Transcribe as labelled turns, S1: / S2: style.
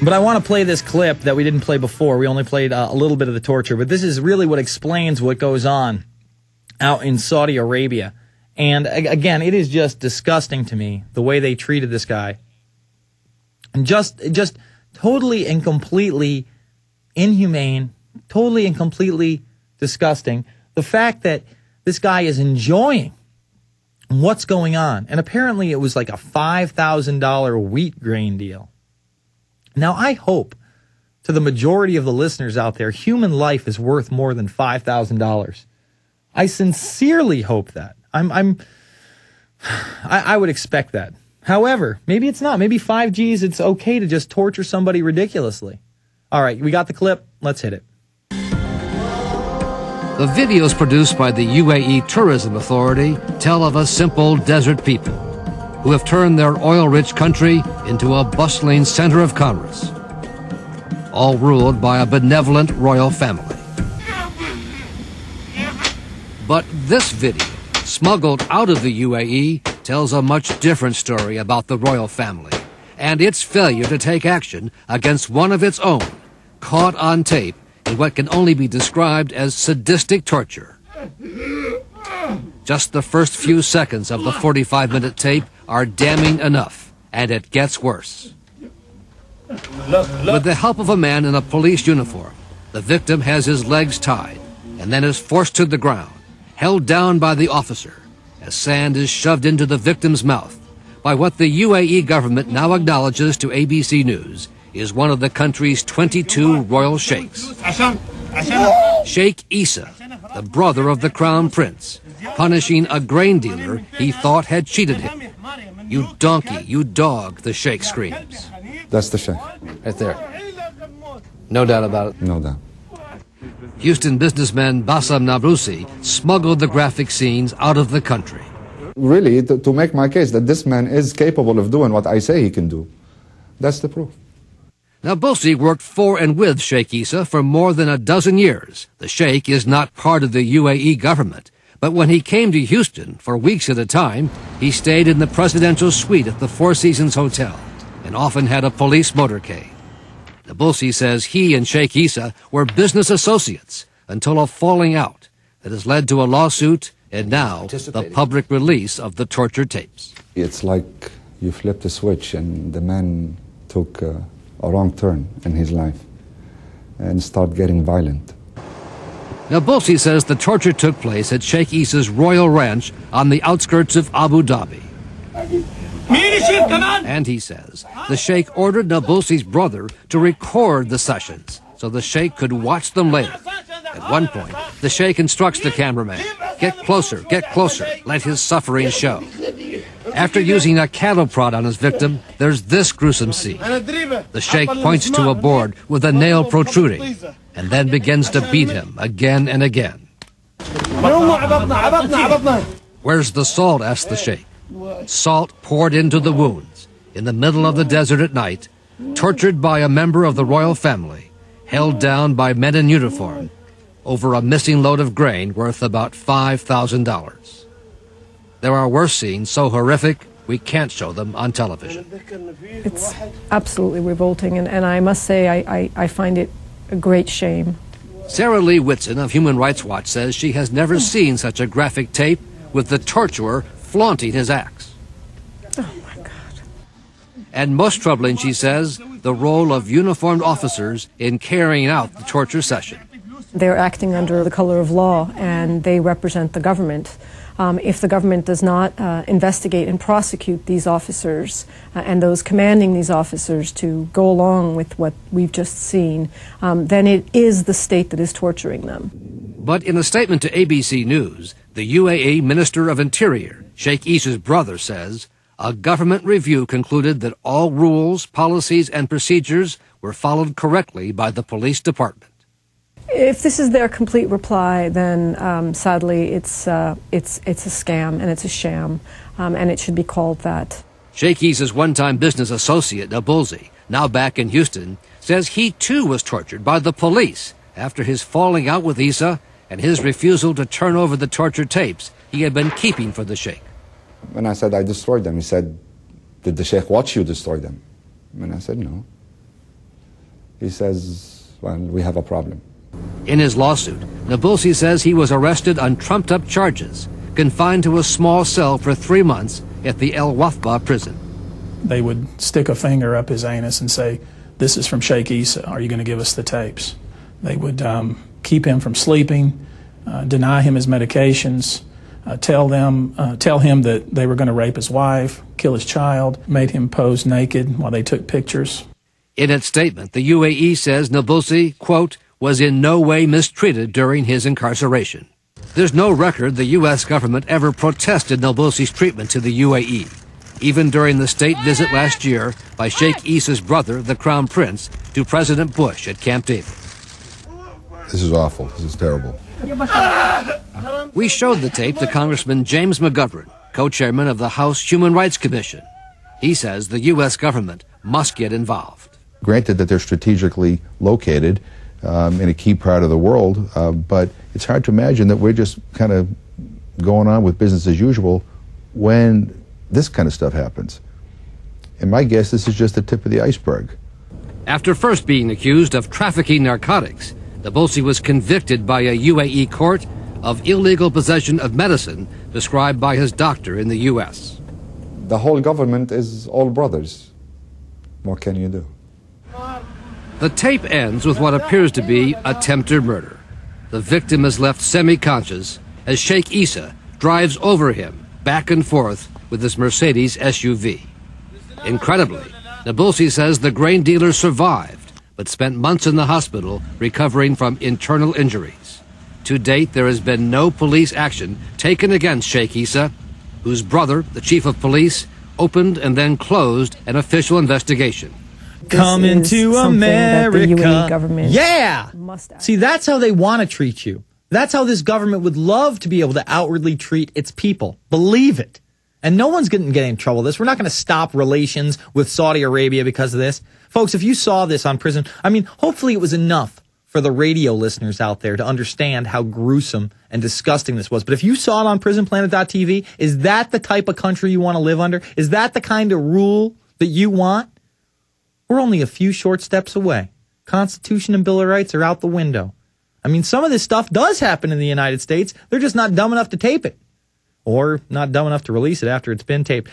S1: But I want to play this clip that we didn't play before. We only played a little bit of the torture, but this is really what explains what goes on out in Saudi Arabia. And again, it is just disgusting to me the way they treated this guy. And just totally and completely inhumane, totally and completely disgusting. The fact that this guy is enjoying what's going on. And apparently it was like a $5,000 wheat grain deal. Now, I hope to the majority of the listeners out there, human life is worth more than $5,000. I sincerely hope that. I would expect that. However, maybe it's not. Maybe 5Gs, it's okay to just torture somebody ridiculously. All right, we got the clip. Let's hit it.
S2: The videos produced by the UAE Tourism Authority tell of a simple desert people who have turned their oil-rich country into a bustling center of commerce, all ruled by a benevolent royal family. But this video, smuggled out of the UAE, tells a much different story about the royal family and its failure to take action against one of its own, caught on tape in what can only be described as sadistic torture. Just the first few seconds of the 45-minute tape are damning enough, and it gets worse. With the help of a man in a police uniform, the victim has his legs tied and then is forced to the ground, held down by the officer, as sand is shoved into the victim's mouth by what the UAE government now acknowledges to ABC News is one of the country's 22 royal sheikhs. Sheikh Isa, the brother of the crown prince, punishing a grain dealer he thought had cheated him. "You donkey, you dog," the sheikh screams.
S3: That's the sheikh.
S2: Right there. No doubt about it.
S3: No doubt.
S2: Houston businessman Bassam Nablusi smuggled the graphic scenes out of the country.
S3: Really, to make my case that this man is capable of doing what I say he can do, that's the proof.
S2: Nablusi worked for and with Sheikh Isa for more than a dozen years. The sheikh is not part of the UAE government, but when he came to Houston for weeks at a time, he stayed in the presidential suite at the Four Seasons Hotel and often had a police motorcade. Nablusi says he and Sheikh Isa were business associates until a falling out that has led to a lawsuit and now the public release of the torture tapes.
S3: It's like you flipped a switch and the man took a wrong turn in his life and started getting violent.
S2: Nablusi says the torture took place at Sheikh Isa's royal ranch on the outskirts of Abu Dhabi. And he says the sheikh ordered Nablusi's brother to record the sessions so the sheikh could watch them later. At one point, the sheikh instructs the cameraman, get closer, let his suffering show." After using a cattle prod on his victim, there's this gruesome scene. The sheikh points to a board with a nail protruding and then begins to beat him again and again. "Where's the salt?" asks the sheikh. Salt poured into the wounds in the middle of the desert at night, tortured by a member of the royal family, held down by men in uniform over a missing load of grain worth about $5,000. There are worse scenes so horrific we can't show them on television.
S4: It's absolutely revolting, and I must say I find it a great shame.
S2: Sarah Lee Whitson of Human Rights Watch says she has never seen such a graphic tape with the torturer flaunting his axe.
S4: Oh, my God.
S2: And most troubling, she says, the role of uniformed officers in carrying out the torture session.
S4: They're acting under the color of law, and they represent the government. If the government does not investigate and prosecute these officers and those commanding these officers to go along with what we've just seen, then it is the state that is torturing them.
S2: But in a statement to ABC News, the UAE Minister of Interior, Sheikh Isa's brother, says a government review concluded that all rules, policies, and procedures were followed correctly by the police department.
S4: If this is their complete reply, then sadly it's a scam and it's a sham, and it should be called that.
S2: Sheikh Isa's one-time business associate, Nablusi, now back in Houston, says he too was tortured by the police after his falling out with Isa and his refusal to turn over the torture tapes he had been keeping for the sheikh.
S3: When I said I destroyed them, he said, "Did the sheikh watch you destroy them?" And I said, "No." he says, well, we have a problem.
S2: In his lawsuit, Nabulsi says he was arrested on trumped-up charges, confined to a small cell for 3 months at the El Wathba prison.
S5: They would stick a finger up his anus and say, "This is from Sheikh Issa. Are you going to give us the tapes?" They would keep him from sleeping, deny him his medications, tell him that they were going to rape his wife, kill his child, made him pose naked while they took pictures.
S2: In its statement, the UAE says Nabulsi, quote, was in no way mistreated during his incarceration. There's no record the U.S. government ever protested Nabulsi's treatment to the UAE, even during the state visit last year by Sheikh Issa's brother, the Crown Prince, to President Bush at Camp David.
S6: This is awful. This is terrible.
S2: We showed the tape to Congressman James McGovern, co-chairman of the House Human Rights Commission. He says the U.S. government must get involved.
S6: Granted that they're strategically located in a key part of the world, but it's hard to imagine that we're just kind of going on with business as usual when this kind of stuff happens. And my guess, this is just the tip of the iceberg.
S2: After first being accused of trafficking narcotics, Nabulsi was convicted by a UAE court of illegal possession of medicine prescribed by his doctor in the U.S.
S3: The whole government is all brothers. What can you do?
S2: The tape ends with what appears to be attempted murder. The victim is left semi-conscious as Sheikh Issa drives over him back and forth with his Mercedes SUV. Incredibly, Nabulsi says the grain dealer survived, but spent months in the hospital recovering from internal injuries. To date, there has been no police action taken against Sheikh Issa, whose brother, the chief of police, opened and then closed an official investigation.
S1: Coming to America.
S4: That the UAE government
S1: yeah!
S4: must act.
S1: See, that's how they want to treat you. That's how this government would love to be able to outwardly treat its people. Believe it. And no one's going to get in trouble with this. We're not going to stop relations with Saudi Arabia because of this. Folks, if you saw this on Prison, hopefully it was enough for the radio listeners out there to understand how gruesome and disgusting this was. But if you saw it on PrisonPlanet.tv, is that the type of country you want to live under? Is that the kind of rule that you want? We're only a few short steps away. Constitution and Bill of Rights are out the window. Some of this stuff does happen in the United States. They're just not dumb enough to tape it. Or not dumb enough to release it after it's been taped.